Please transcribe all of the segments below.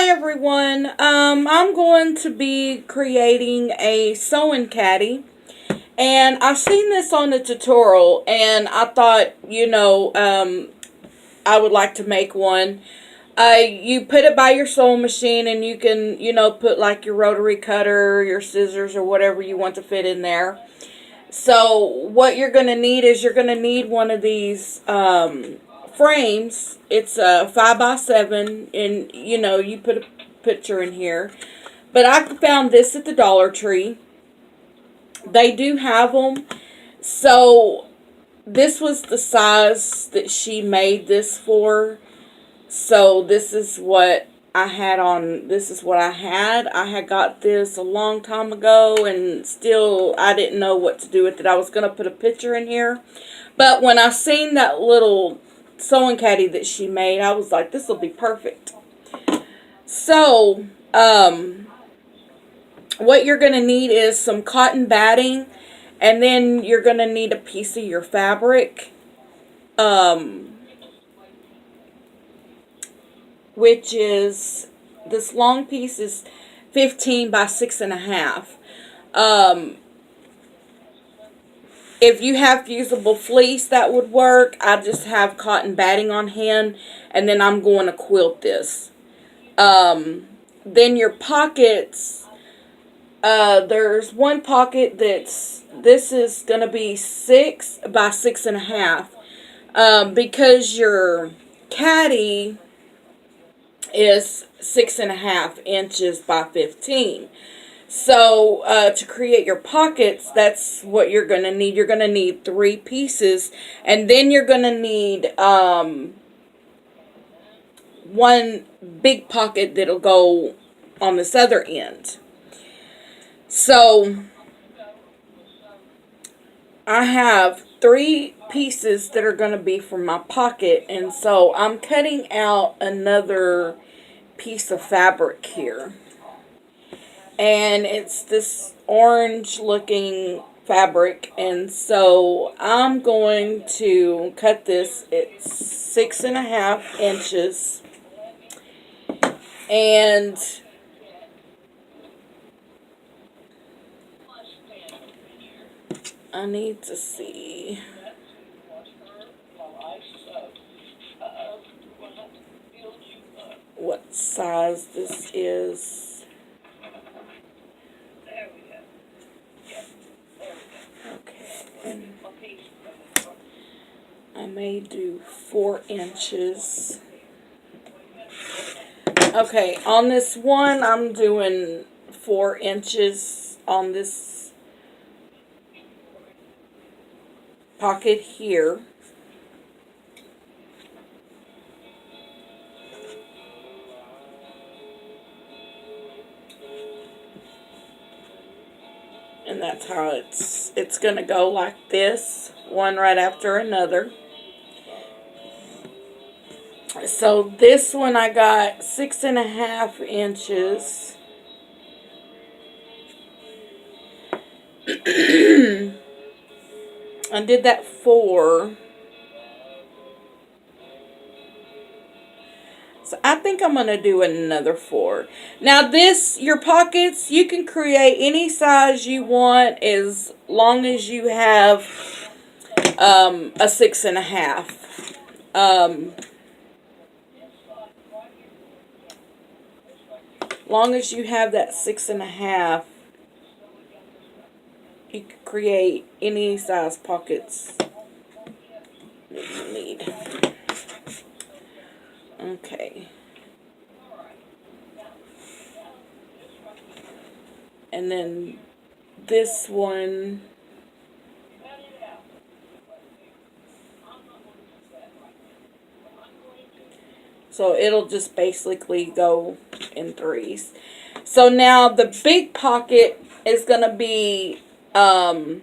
Hi everyone. I'm going to be creating a sewing caddy, and I've seen this on the tutorial, and I thought, I would like to make one. You put it by your sewing machine, and you can, put like your rotary cutter, your scissors, or whatever you want to fit in there. So what you're going to need is you're going to need one of these frames. It's a 5x7, and you put a picture in here. But I found this at the Dollar Tree. They do have them. So this was the size that she made this for. So this is what I had on. This is what I had. I had got this a long time ago, and still I didn't know what to do with it. I was going to put a picture in here. But when I seen that little sewing caddy that she made, I was like, this will be perfect. So, what you're going to need is some cotton batting, and then you're going to need a piece of your fabric, which is, this long piece is 15 by 6.5. If you have fusible fleece, that would work. I just have cotton batting on hand, and then I'm going to quilt this. Then your pockets, there's one pocket this is going to be 6 by 6.5, because your caddy is 6.5 inches by 15. So, to create your pockets, that's what you're going to need. You're going to need 3 pieces, and then you're going to need one big pocket that'll go on this other end. So, I have 3 pieces that are going to be for my pocket, and so I'm cutting out another piece of fabric here. And it's this orange looking fabric, and so I'm going to cut this at 6.5 inches, and I need to see what size this is. I may do 4 inches. Okay, on this one, I'm doing 4 inches on this pocket here. And that's how it's going to go, like this, one right after another. So this one I got 6.5 inches. I did that 4. So I think I'm going to do another 4. Now this, your pockets, you can create any size you want as long as you have a 6.5. Long as you have that 6.5, you can create any size pockets that you need. Okay. And then this one, so it'll just basically go in 3s. So now the big pocket is going to be 11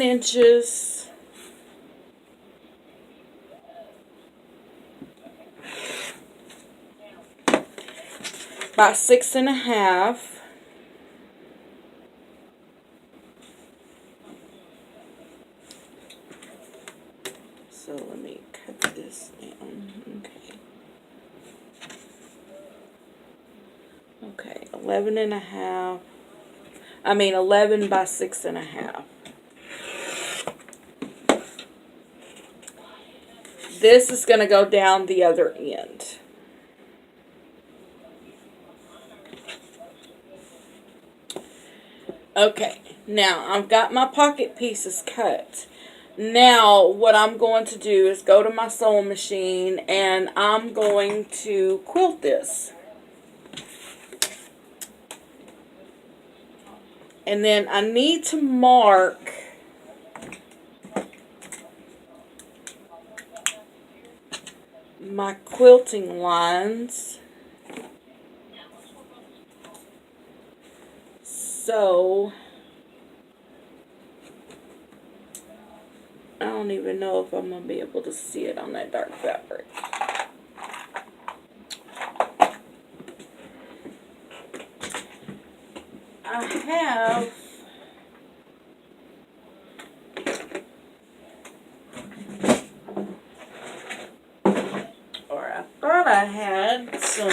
inches by 6.5. So let me cut this down. Okay, 11 by 6.5. This is going to go down the other end. Okay, now I've got my pocket pieces cut. Now what I'm going to do is go to my sewing machine and I'm going to quilt this. And then I need to mark my quilting lines. So I don't even know if I'm going to be able to see it on that dark fabric. I have I thought I had some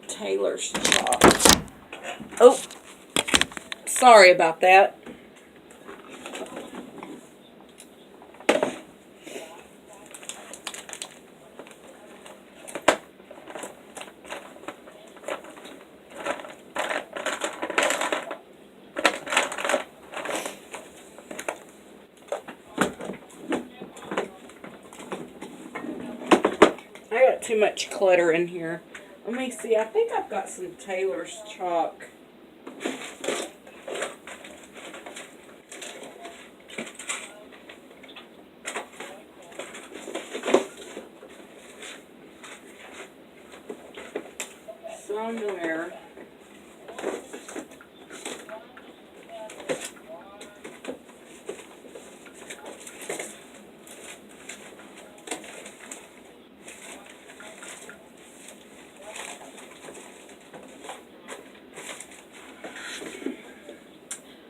tailor's chalk. Oh, sorry about that. I got too much clutter in here. Let me see. I think I've got some tailor's chalk. Somewhere.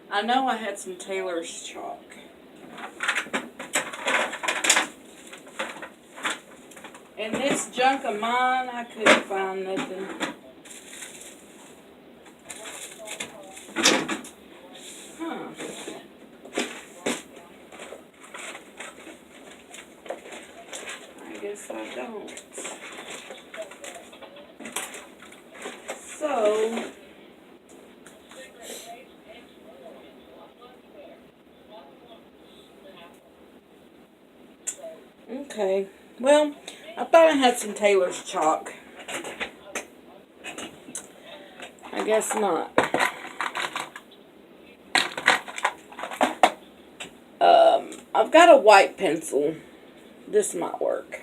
I know I had some tailor's chalk. In this junk of mine, I couldn't find nothing. Huh. I guess I don't. So, okay. Well, I thought I had some tailor's chalk. I guess not. I've got a white pencil. This might work.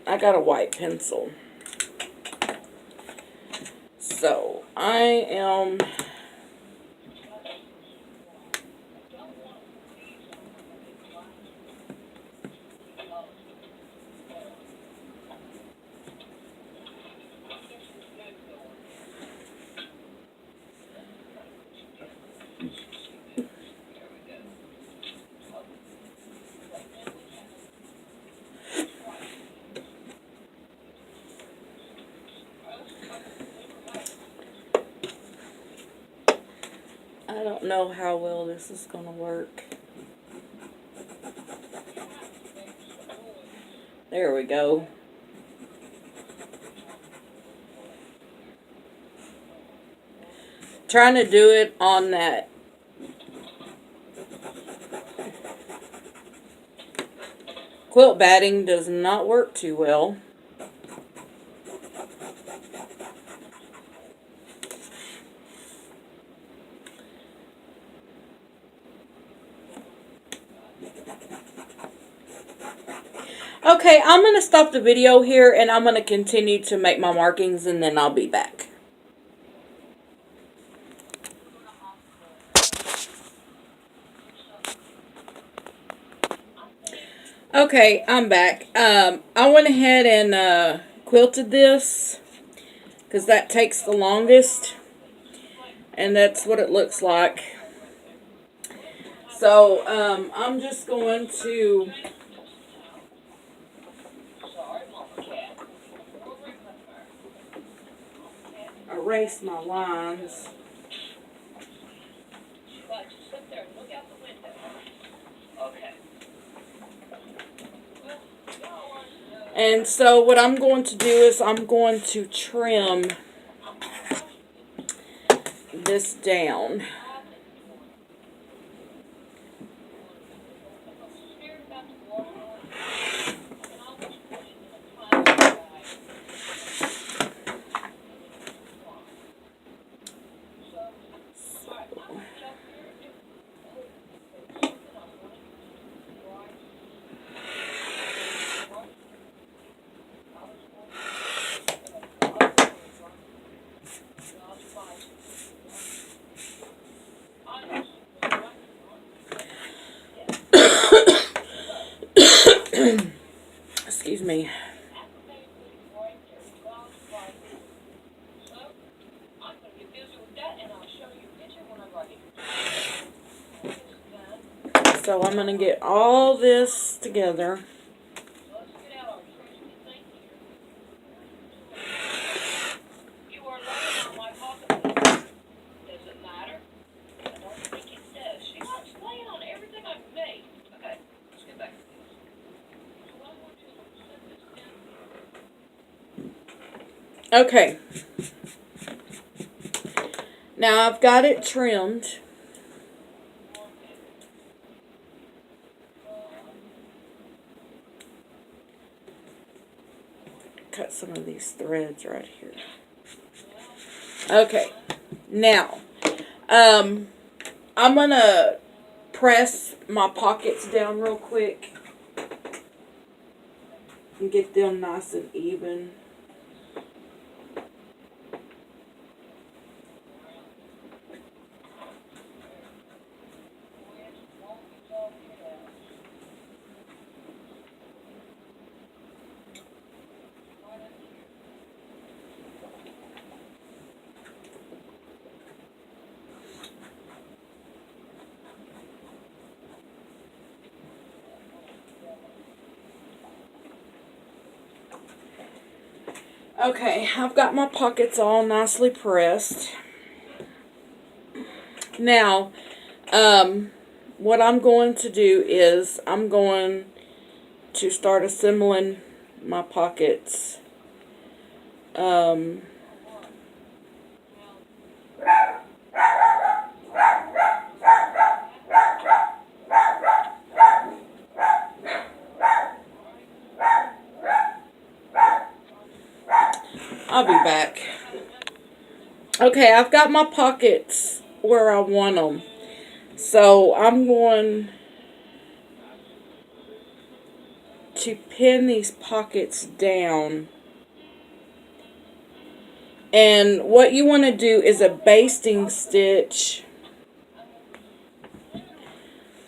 I got a white pencil. So, I am... I don't know how well this is going to work. There we go. Trying to do it on that quilt batting does not work too well. Okay, I'm going to stop the video here and I'm going to continue to make my markings and then I'll be back. Okay, I'm back. I went ahead and quilted this because that takes the longest and that's what it looks like. So I'm just going to erase my lines. And so what I'm going to do is I'm going to trim this down. Excuse me. So I'm going to get all this together. Okay. Now I've got it trimmed. Cut some of these threads right here. Okay. Now, I'm going to press my pockets down real quick and get them nice and even. Okay, I've got my pockets all nicely pressed. Now, what I'm going to do is I'm going to start assembling my pockets. I'll be back. Okay, I've got my pockets where I want them. So I'm going to pin these pockets down. And what you want to do is a basting stitch.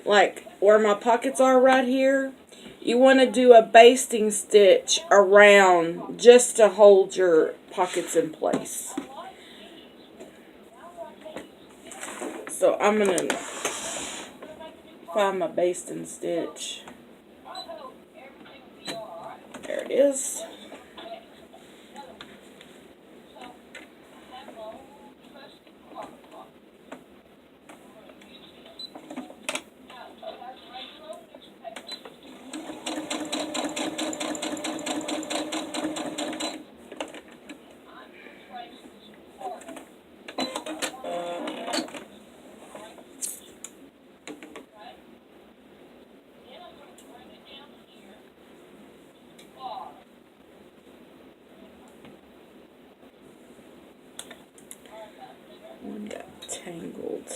Like where my pockets are right here. You want to do a basting stitch around just to hold your pockets in place. So I'm going to find my basting stitch. There it is. One got tangled.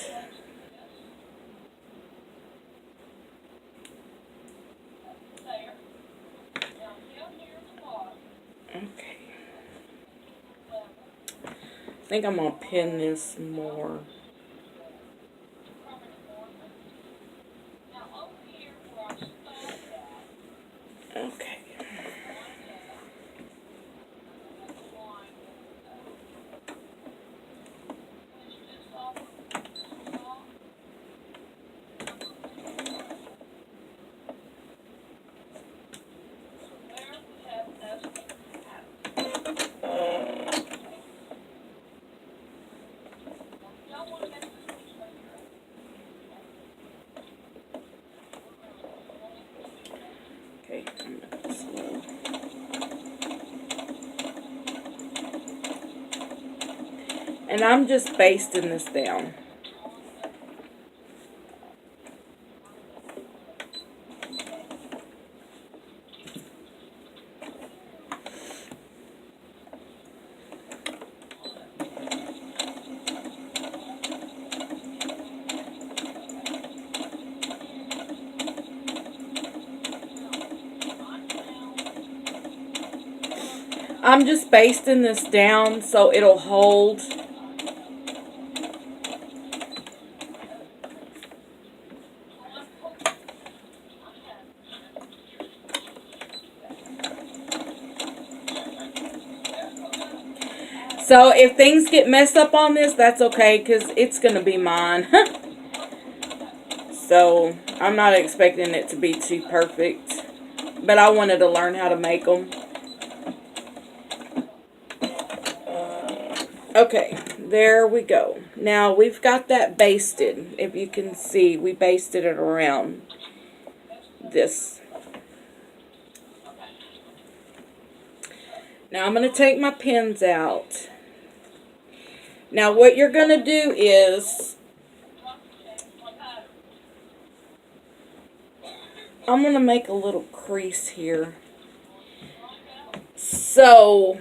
Okay. I think I'm going to pin this more. Okay. Okay, I'm gonna slow. And I'm just basting this down. I'm just basting this down so it'll hold. So if things get messed up on this, that's okay, because it's going to be mine. So I'm not expecting it to be too perfect. But I wanted to learn how to make them. Okay, there we go. Now we've got that basted. If you can see, we basted it around this. Now I'm going to take my pins out. Now what you're going to do is, I'm going to make a little crease here. So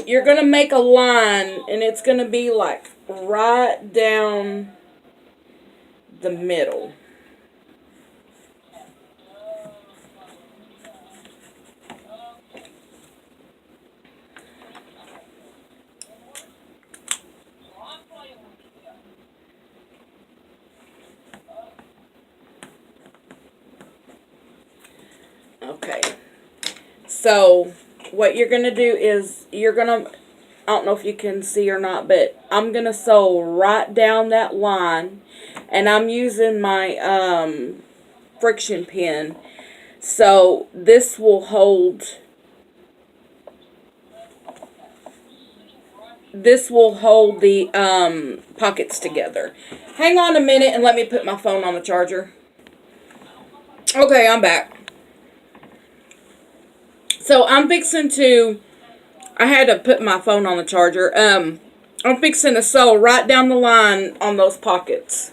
you're going to make a line, and it's going to be like right down the middle. Okay. So what you're going to do is you're going to, I don't know if you can see or not, but I'm going to sew right down that line, and I'm using my friction pin. So this will hold the pockets together. Hang on a minute and let me put my phone on the charger. Okay, I'm back. So I'm fixing to, I had to put my phone on the charger. I'm fixing to sew right down the line on those pockets.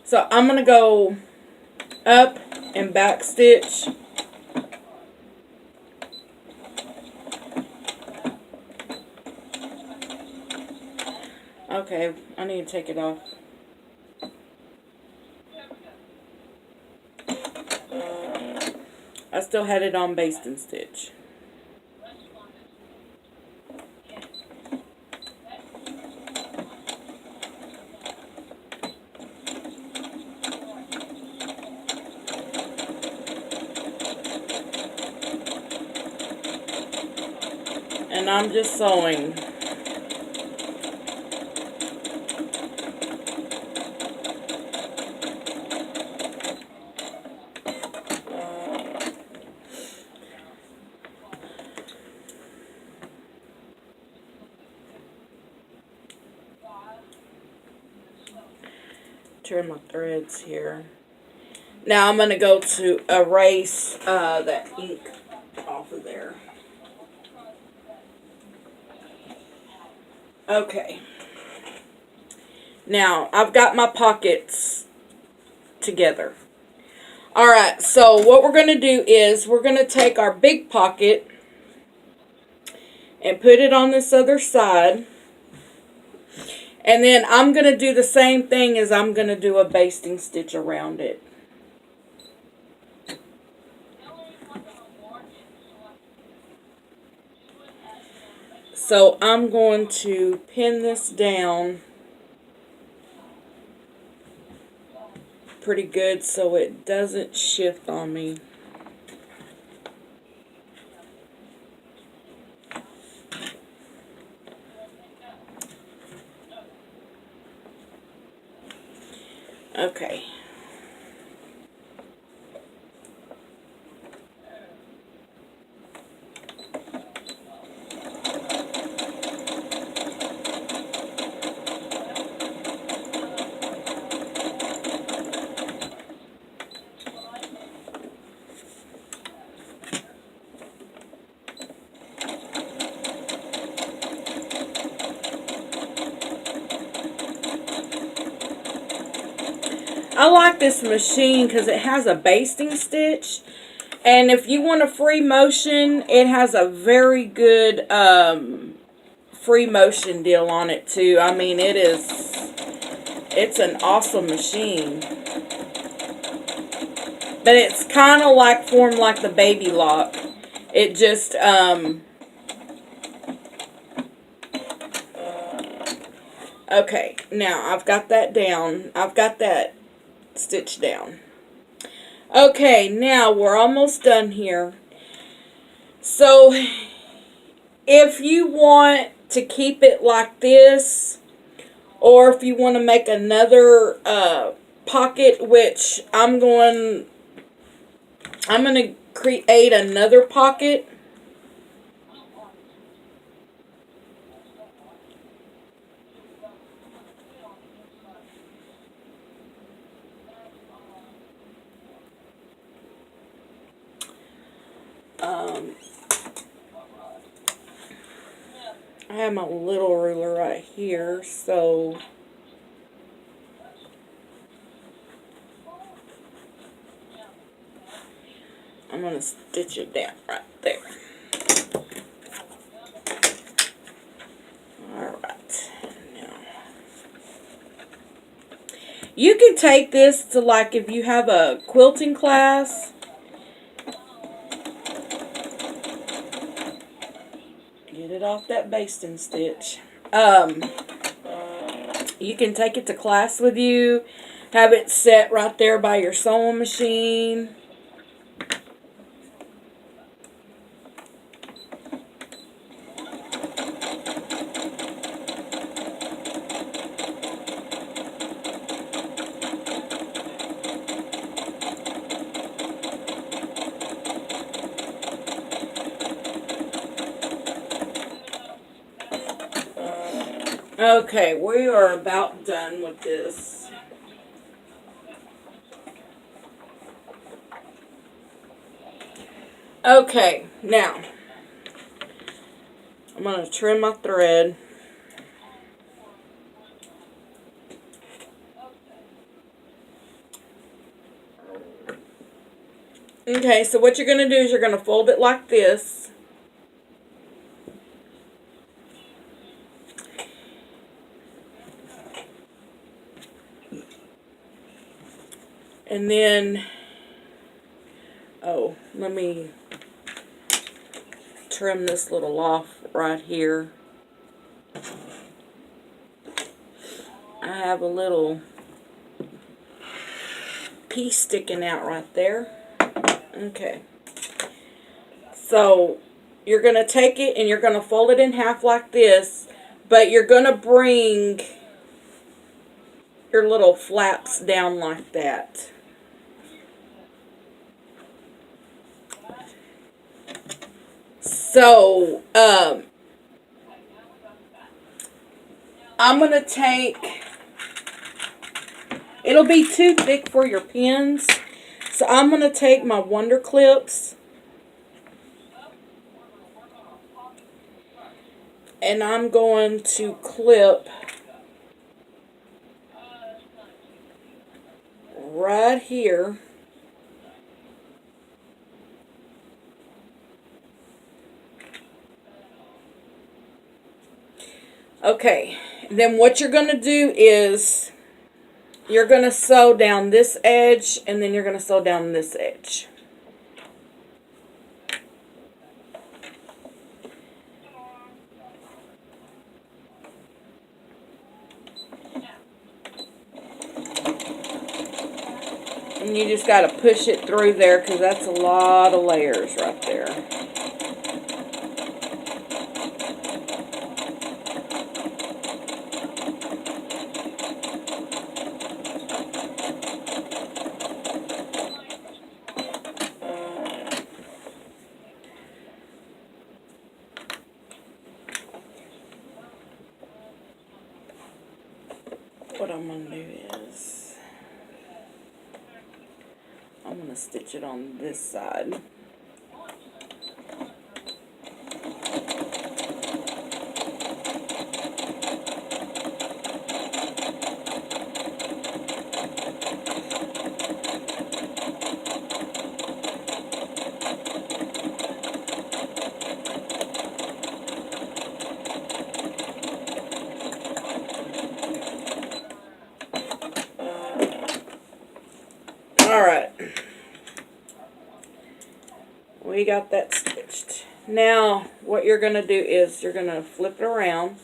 So I'm going to go up and back stitch. Okay, I need to take it off. I still had it on basting stitch. And I'm just sewing. Turn my threads here. Now I'm going to go to erase that ink off of there. Okay. Now I've got my pockets together. Alright, so what we're going to do is we're going to take our big pocket and put it on this other side. And then I'm going to do the same thing as I'm going to do a basting stitch around it. So I'm going to pin this down pretty good so it doesn't shift on me. Okay. I like this machine because it has a basting stitch. And if you want a free motion, it has a very good free motion deal on it too. I mean, it's an awesome machine. But it's kind of like formed like the Baby Lock. It just, okay, now I've got that down. I've got that stitched down. Okay, now we're almost done here. So, if you want to keep it like this, or if you want to make another pocket, which I'm going to create another pocket. I have my little ruler right here, so I'm going to stitch it down right there. Alright, now you can take this to, like, if you have a quilting class. Get it off that basting stitch. You can take it to class with you. Have it set right there by your sewing machine. Okay, we are about done with this. Okay, now I'm going to trim my thread. Okay, so what you're going to do is you're going to fold it like this. And then, oh, let me trim this little off right here. I have a little piece sticking out right there. Okay. So, you're going to take it and you're going to fold it in half like this, but you're going to bring your little flaps down like that. So, I'm going to take, it'll be too thick for your pins, so I'm going to take my Wonder Clips and I'm going to clip right here. Okay, then what you're going to do is you're going to sew down this edge and then you're going to sew down this edge. And you just got to push it through there because that's a lot of layers right there. What I'm going to do is I'm going to stitch it on this side. already got that stitched. Now, what you're going to do is you're going to flip it around.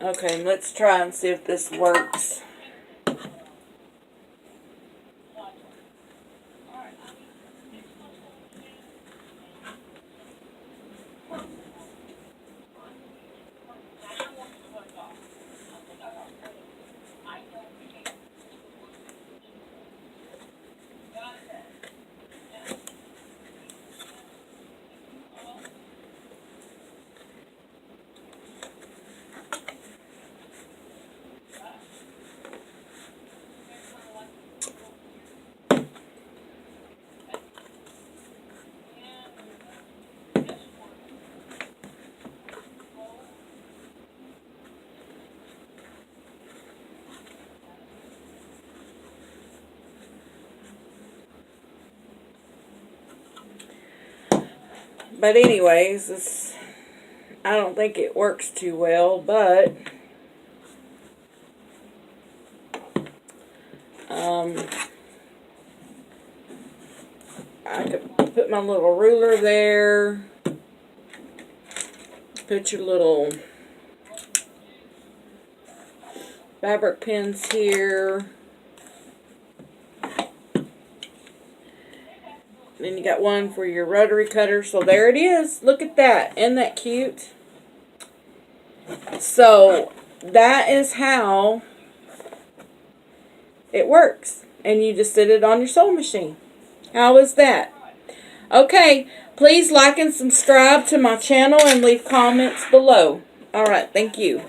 Okay, let's try and see if this works. But anyways, I don't think it works too well, but I could put my little ruler there, put your little fabric pins here. Then you got one for your rotary cutter. So there it is. Look at that. Isn't that cute? So that is how it works. And you just sit it on your sewing machine. How is that? Okay. Please like and subscribe to my channel and leave comments below. Alright. Thank you.